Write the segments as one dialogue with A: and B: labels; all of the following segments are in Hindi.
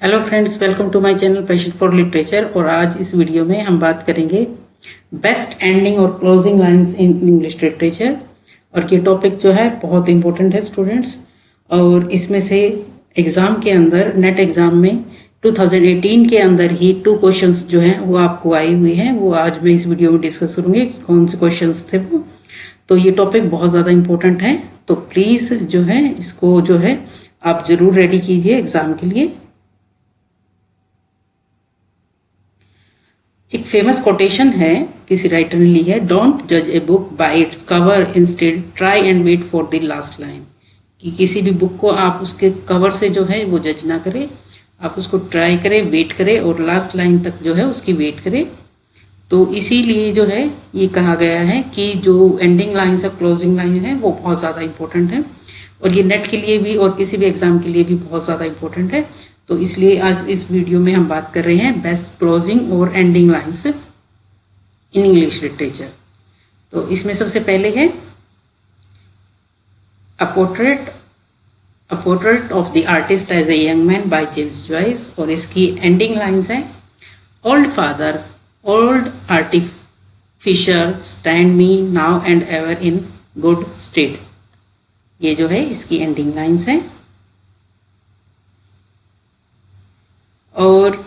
A: Hello friends, welcome to my channel passion for literature. और आज इस वीडियो में हम बात करेंगे बेस्ट एंडिंग और closing lines in English literature. और ये टॉपिक जो है बहुत इंपॉर्टेंट है स्टूडेंट्स। और इसमें से एग्जाम के अंदर नेट एग्जाम में 2018 के अंदर ही 2 क्वेश्चंस जो हैं वो आपको आए हुए हैं। वो आज मैं इस वीडियो में डिस्कस करूंगी कि कौन से क्वेश्चंस थे वो। तो ये टॉपिक बहुत ज़्यादा इंपॉर्टेंट है, तो प्लीज़ जो है इसको जो है आप ज़रूर रेडी कीजिए एग्ज़ाम के लिए। एक फेमस कोटेशन है, किसी राइटर ने ली है, डोंट जज a book by its cover, instead try and wait for the last line. कि किसी भी बुक को आप उसके कवर से जो है वो जज ना करें, आप उसको ट्राई करें, वेट करें और लास्ट लाइन तक जो है उसकी वेट करें। तो इसीलिए जो है ये कहा गया है कि जो एंडिंग लाइन्स और क्लोजिंग लाइन है वो बहुत ज़्यादा इंपॉर्टेंट है। और ये नेट के लिए भी और किसी भी एग्जाम के लिए भी बहुत ज़्यादा इंपॉर्टेंट है। तो इसलिए आज इस वीडियो में हम बात कर रहे हैं बेस्ट क्लोजिंग और ending lines in English literature. तो इसमें सबसे पहले है a portrait of the artist as a young man by James Joyce. और इसकी एंडिंग लाइंस है old father old artificer stand me now and ever in good stead. ये जो है इसकी एंडिंग लाइंस है। और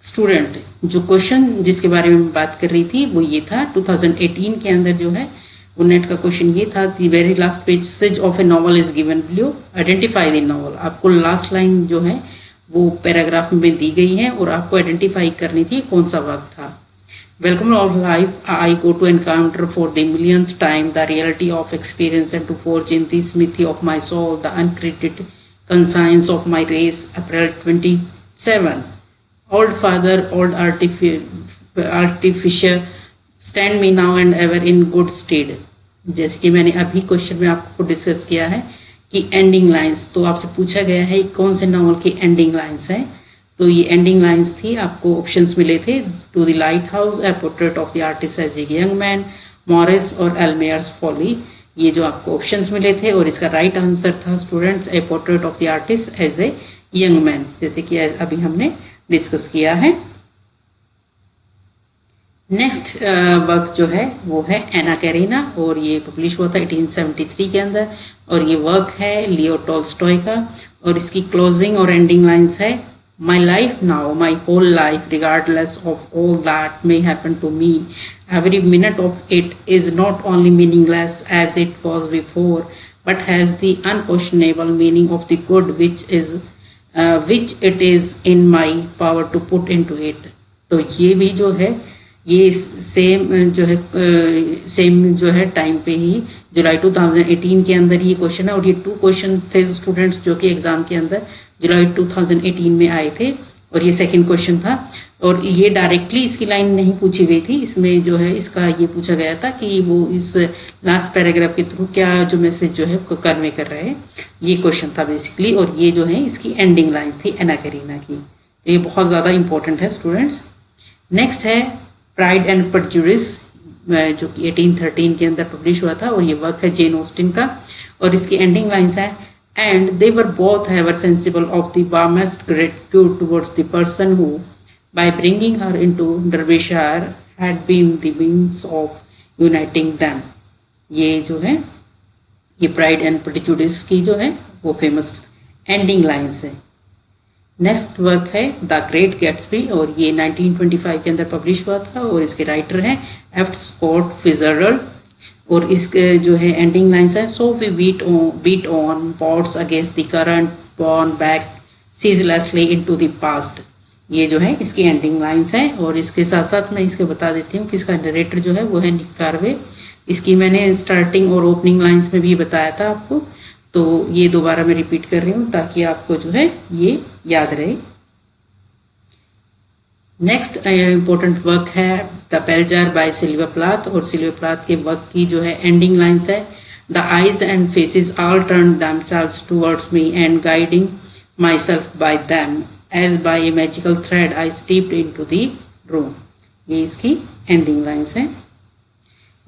A: स्टूडेंट जो क्वेश्चन जिसके बारे में बात कर रही थी वो ये था, 2018 के अंदर जो है वो नेट का क्वेश्चन ये था, the very last page of A novel is given below, identify the novel. आपको लास्ट लाइन जो है वो पैराग्राफ में दी गई है और आपको आइडेंटिफाई करनी थी कौन सा वर्क था। Welcome of life I go to encounter for the millionth time the reality of experience and to forge in the smithy of my soul the uncreated conscience of my race, April 27. Old father, old artificer, stand me now and ever in good stead। जैसे कि मैंने अभी क्वेश्चन में आपको डिस्कस किया है कि एंडिंग लाइंस, तो आपसे पूछा गया है कौन से नॉवल की एंडिंग लाइंस है। तो ये एंडिंग लाइंस थी, आपको ऑप्शंस मिले थे, to the lighthouse, a portrait of the artist as a young man, Morris और एल्मेयर्स फॉली। ये जो आपको ऑप्शंस मिले थे। और इसका राइट आंसर था students a portrait of the artist as a young man, जैसे कि अभी हमने डिस्कस किया है। नेक्स्ट वर्क जो है वो है एना कैरेना और ये पब्लिश हुआ था 1873 के अंदर। और ये वर्क है लियो टॉल्स्टॉय का। और इसकी क्लोजिंग और एंडिंग लाइंस है, My life now, my whole life, regardless of all that may happen to me, every minute of it is not only meaningless as it was before, but has the unquestionable meaning of the good which it is in my power to put into it। तो ये भी जो है ये सेम जो है टाइम पे ही जुलाई 2018 के अंदर ये क्वेश्चन है। और ये 2 क्वेश्चन थे स्टूडेंट्स जो कि एग्जाम के अंदर जुलाई 2018 में आए थे। और ये सेकंड क्वेश्चन था। और ये डायरेक्टली इसकी लाइन नहीं पूछी गई थी, इसमें जो है इसका ये पूछा गया था कि वो इस लास्ट पैराग्राफ के थ्रू क्या जो मैसेज जो है कन्वे कर रहे हैं, ये क्वेश्चन था बेसिकली। और ये जो है इसकी एंडिंग लाइन्स थी एना कैरेना की। तो ये बहुत ज़्यादा इंपॉर्टेंट है स्टूडेंट्स। नेक्स्ट है प्राइड एंड प्रेजुडिस, जो कि 1813 के अंदर पब्लिश हुआ था। और ये वर्क है जेन ऑस्टिन का। और इसकी एंडिंग लाइन्स है, and they were both ever sensible of the warmest gratitude towards the person who, by bringing her into Derbyshire, had been the means of uniting them। ये जो है ये प्राइड एंड प्रेजुडिस की जो है वो फेमस एंडिंग लाइन्स है। नेक्स्ट वर्क है द ग्रेट गैट्सबी और ये 1925 के अंदर पब्लिश हुआ था। और इसके राइटर हैं एफ स्कॉट फिजरल्ड। और इसके जो है एंडिंग लाइन्स है, so we beat on boats against the current, borne back ceaselessly into the past. ये जो है इसकी एंडिंग लाइन्स है। और इसके साथ साथ मैं इसके बता देती हूँ कि इसका नरेटर जो है वो है निक कार्वे। इसकी मैंने स्टार्टिंग और ओपनिंग लाइन्स में भी बताया था आपको, तो ये दोबारा मैं रिपीट कर रही हूँ ताकि आपको जो है ये याद रहे। नेक्स्ट इम्पोर्टेंट वर्क है द पेलजार बाय सिल्विया प्लाथ। और सिल्विया प्लाथ के वर्क की जो है एंडिंग लाइन्स है, the eyes and faces all turn themselves towards me and guiding myself by them as by a magical thread I stepped into the room। ये इसकी एंडिंग लाइन्स है।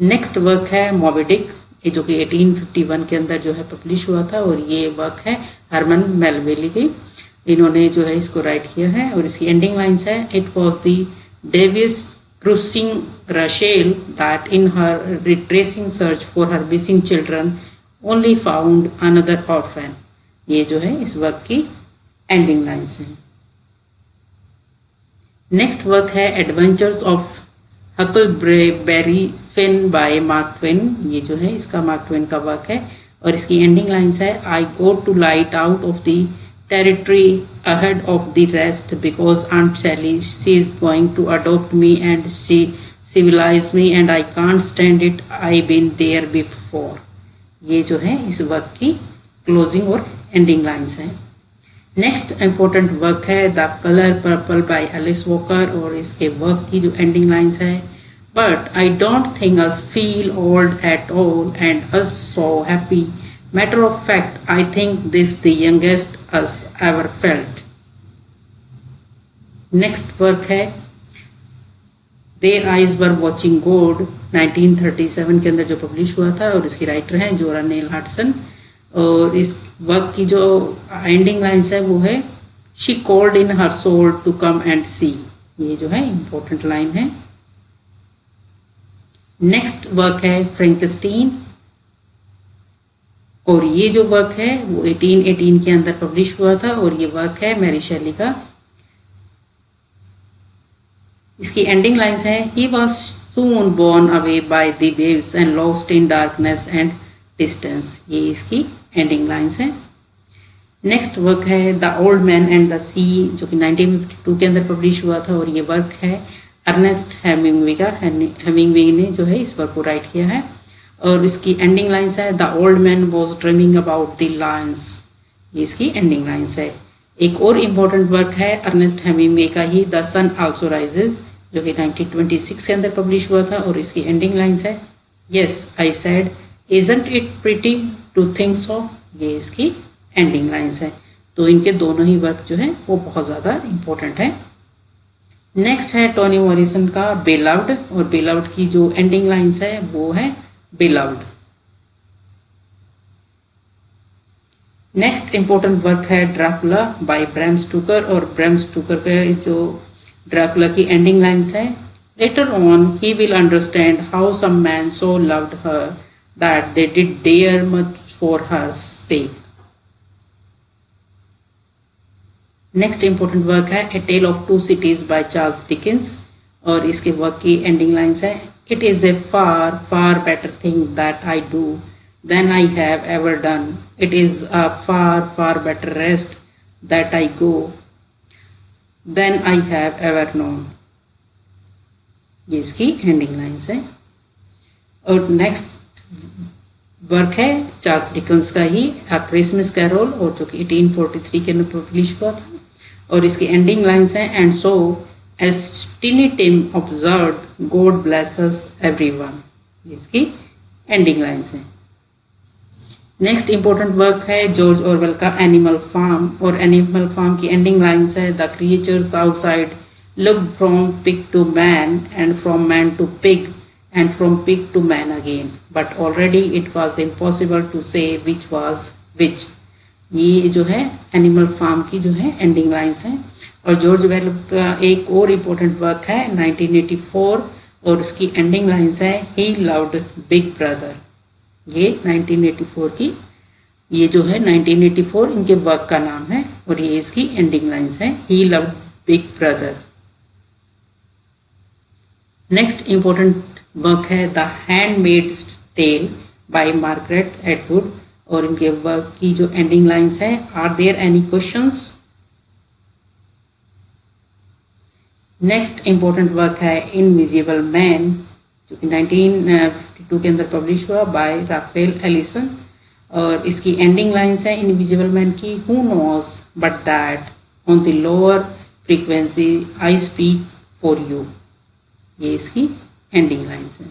A: नेक्स्ट वर्क है मॉबी डिक, ये जो कि 1851 के अंदर जो है पब्लिश हुआ था। और ये वर्क है हरमन मेलवेली की। इन्होंने जो है इसको राइट किया है। और इसकी एंडिंग लाइन्स है, it was the devious cruising Rachel that in her retracing search for her missing children only found another orphan. ये जो है इस वर्क की एंडिंग लाइन्स हैं। नेक्स्ट वर्क है adventures of Huckleberry Finn by Mark Twain. ये जो है इसका मार्क ट्वेन का वर्क है और इसकी एंडिंग लाइन्स है, I go to light out of the territory ahead of the rest because aunt Sally she is going to adopt me and she civilize me and I can't stand it, I been there before. ये जो है इस वर्क की क्लोजिंग और एंडिंग लाइन्स हैं। नेक्स्ट इंपॉर्टेंट वर्क है the colour purple by Alice Walker और इसके वर्क की जो एंडिंग लाइन्स है, but I don't think us feel old at all and us so happy, matter of fact I think this the youngest us ever felt. Next work है their eyes were watching God 1937 के अंदर जो पब्लिश हुआ था और इसकी राइटर हैं जोरा नेल हडसन। और इस वर्क की जो एंडिंग लाइन्स है वो है she called in her soul to come and see. ये जो है इंपॉर्टेंट लाइन है। नेक्स्ट वर्क है फ्रैंकेनस्टीन और ये जो वर्क है वो 1818 के अंदर पब्लिश हुआ था और ये वर्क है मैरी शेली का। इसकी एंडिंग लाइन्स है, he was soon borne away by the waves and lost in darkness and distance. ये इसकी एंडिंग लाइन्स हैं। नेक्स्ट वर्क है the old man and the sea जो कि 1952 के अंदर पब्लिश हुआ था और ये वर्क है अर्नेस्ट हेमिंगवे का। हेमिंगवे ने जो है इस वर्क को राइट किया है और इसकी एंडिंग लाइन्स है the old man was dreaming about the Lions. ये इसकी एंडिंग लाइन्स है। एक और इम्पोर्टेंट वर्क है अर्नेस्ट हेमिंगवे का ही द सन आल्सो राइजेज जो कि 1926 के अंदर पब्लिश हुआ था और इसकी एंडिंग लाइन्स है yes I said isn't it pretty to think so. ये इसकी एंडिंग लाइन्स है। तो इनके दोनों ही वर्क जो है वो बहुत ज़्यादा इम्पोर्टेंट है। नेक्स्ट है टोनी मॉरिसन का बेलव्ड और बेलव्ड की जो एंडिंग लाइन्स है वो है बेलव्ड। नेक्स्ट इम्पोर्टेंट वर्क है ड्रैकुला बाय ब्रैम स्टोकर और ब्रैम स्टोकर का जो ड्रैकुला की एंडिंग लाइन्स है later on he will understand how some man so loved her that they did dare much for her sake. Next important work है A Tale of Two Cities by Charles Dickens और इसके वर्क की एंडिंग लाइन्स है It is a far far better thing that I do than I have ever done. It is a far far better rest that I go than I have ever known. ये इसकी एंडिंग लाइन्स है। और नेक्स्ट वर्क है चार्ल्स डिकन्स का ही अ क्रिसमस कैरोल और जो कि 1843 के अंदर पब्लिश हुआ था और इसकी एंडिंग लाइन्स हैं and so as tiny Tim observed God blesses everyone. इसकी एंडिंग लाइन्स हैं। नेक्स्ट इंपॉर्टेंट वर्क है जॉर्ज ऑरवेल का एनिमल फार्म और एनिमल फार्म की एंडिंग लाइन्स है the creatures outside look from pig to man and from man to pig and from pig to man again, but already it was impossible to say which was which. ये जो है एनिमल फार्म की जो है एंडिंग लाइन्स हैं। और जॉर्ज ऑरवेल का एक और इम्पोर्टेंट वर्क है 1984 और उसकी एंडिंग लाइन्स है ही लव्ड बिग ब्रदर। ये 1984 की ये जो है 1984 इनके वर्क का नाम है और ये इसकी एंडिंग लाइन्स है he loved big brother. Next important work है the handmaid's tale by Margaret Atwood और इनके वर्क की जो एंडिंग लाइन्स है are there any questions. Next important work है इनविजिबल मैन जो कि 1952 के अंदर पब्लिश हुआ बाय राफेल एलिसन और इसकी एंडिंग लाइन्स है इनविजिबल मैन की who knows but that on the lower frequency I speak for you. ये इसकी एंडिंग लाइन्स है।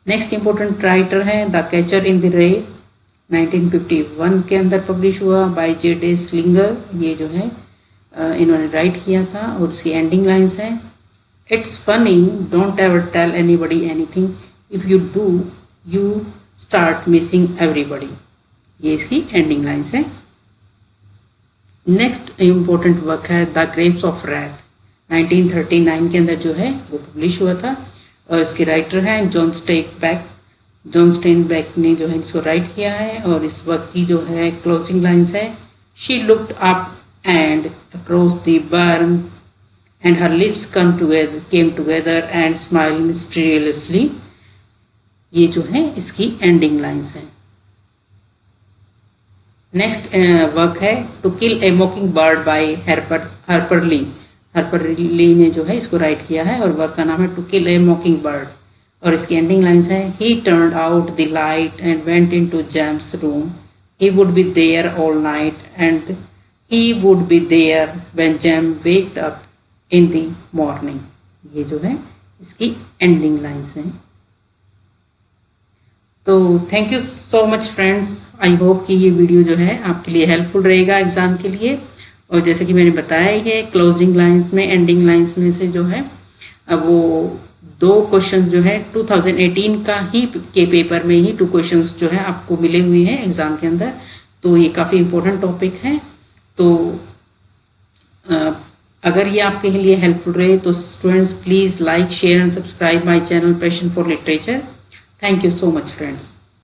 A: नेक्स्ट इंपॉर्टेंट राइटर है the catcher in the rye 1951 के अंदर पब्लिश हुआ बाय जे.डे. स्लिंगर। ये जो है इन्होंने राइट किया था और उसकी एंडिंग लाइन्स है it's funny don't ever tell anybody anything if you do you start missing everybody. ये इसकी एंडिंग लाइन्स है। नेक्स्ट इम्पोर्टेंट वर्क है द ग्रेप्स ऑफ रैथ, 1939 के अंदर जो है वो पब्लिश हुआ था, और इसके राइटर हैं जॉन स्टेनबैक ने जो है इसको राइट किया है। और इस वर्क की जो है क्लोजिंग लाइन्स है, she looked up and across the burn and her lips came together and smile mysteriously. ये जो है इसकी एंडिंग लाइन्स हैं। नेक्स्ट वर्क है to kill a mockingbird by Harper Lee ने जो है इसको राइट किया है, और वर्क का नाम है टू किल ए मॉकिंग बर्ड, और इसकी एंडिंग लाइन्स है he turned out the light and went into Jem's room, he would be there all night and he would be there when Jem waked up in the morning. ये जो है इसकी एंडिंग लाइन्स हैं। तो thank you so much friends, I hope कि ये वीडियो जो है आपके लिए हेल्पफुल रहेगा एग्ज़ाम के लिए। और जैसे कि मैंने बताया ही है, क्लोजिंग लाइंस में, एंडिंग लाइंस में से जो है वो 2 क्वेश्चन जो है 2018 का ही के पेपर में ही 2 क्वेश्चंस जो है आपको मिले हुए हैं एग्ज़ाम के अंदर। तो ये काफ़ी इंपॉर्टेंट टॉपिक है। तो अगर ये आपके लिए हेल्पफुल रहे तो students please like, share and subscribe my channel passion for literature. Thank you so much, friends.